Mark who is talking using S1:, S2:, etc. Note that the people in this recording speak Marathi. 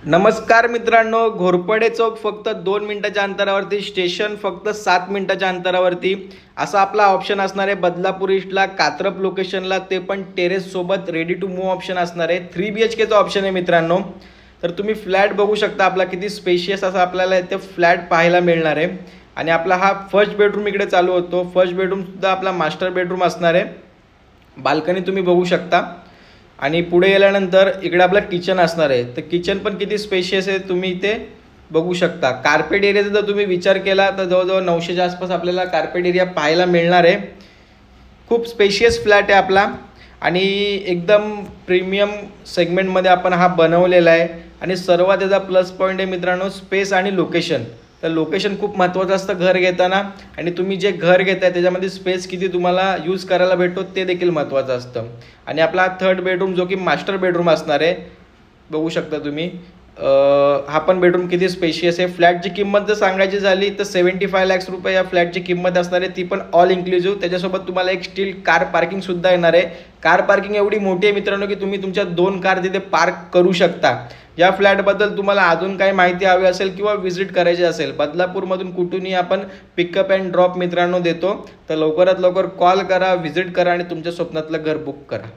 S1: नमस्कार मित्रांनो, घोरपडे चौक फक्त 2 मिनिटाच्या अंतरावरती, स्टेशन फक्त 7 मिनिटाच्या अंतरावरती असा आपला ऑप्शन असणार आहे. बदलापूर ईस्टला कात्रप लोकेशनला, ते पण टेरेस सोबत रेडी टू मूव ऑप्शन असणार आहे. 3 BHK चा ऑप्शन आहे मित्रांनो. तर तुम्ही फ्लॅट बघू शकता, आपला किती स्पेशियस असा आपल्याला इथे फ्लॅट पाहायला मिळणार आहे. आणि आपला हा फर्स्ट बेडरूम इकडे चालू होतो. फर्स्ट बेडरूम सुद्धा आपला मास्टर बेडरूम असणार आहे. बाल्कनी तुम्ही बघू शकता. आणि पुढे गेल्यानंतर इकडे आपलं किचन असणार आहे. तर किचन पण किती स्पेशियस आहे तुम्ही इथे बघू शकता. कार्पेट एरियाचा जर तुम्ही विचार केला तर जवळजवळ 900च्या आसपास आपल्याला कार्पेट एरिया पाहायला मिळणार आहे. खूप स्पेशियस फ्लॅट आहे आपला आणि एकदम प्रीमियम सेगमेंटमध्ये आपण हा बनवलेला आहे. आणि सर्वात त्याचा प्लस पॉईंट आहे मित्रांनो, स्पेस आणि लोकेशन. तर लोकेशन खूप महत्त्वाचं असतं घर घेताना, आणि तुम्ही जे घर घेताय त्याच्यामध्ये स्पेस किती तुम्हाला यूज करायला भेटतो ते देखील महत्त्वाचं असतं. आणि आपला थर्ड बेडरूम जो की मास्टर बेडरूम असणार आहे, बघू शकता तुम्ही. हा पण बेडरूम किती स्पेशियस आहे. फ्लॅटची किंमत जर सांगायची झाली तर 75 लाख रुपये या फ्लॅटची किंमत असणार आहे, ती पण ऑल इन्क्लुझिव्ह. त्याच्यासोबत तुम्हाला एक स्टील कार पार्किंगसुद्धा येणार आहे. कार पार्किंग एवढी मोठी आहे मित्रांनो की तुम्ही तुमच्या 2 कार तिथे पार्क करू शकता. या फ्लॅटबद्दल तुम्हाला अजून काही माहिती हवी असेल किंवा व्हिजिट करायची असेल, बदलापूरमधून कुठूनही आपण पिकअप अँड ड्रॉप मित्रांनो देतो. तर लवकरात लवकर कॉल करा, व्हिजिट करा आणि तुमच्या स्वप्नातलं घर बुक करा.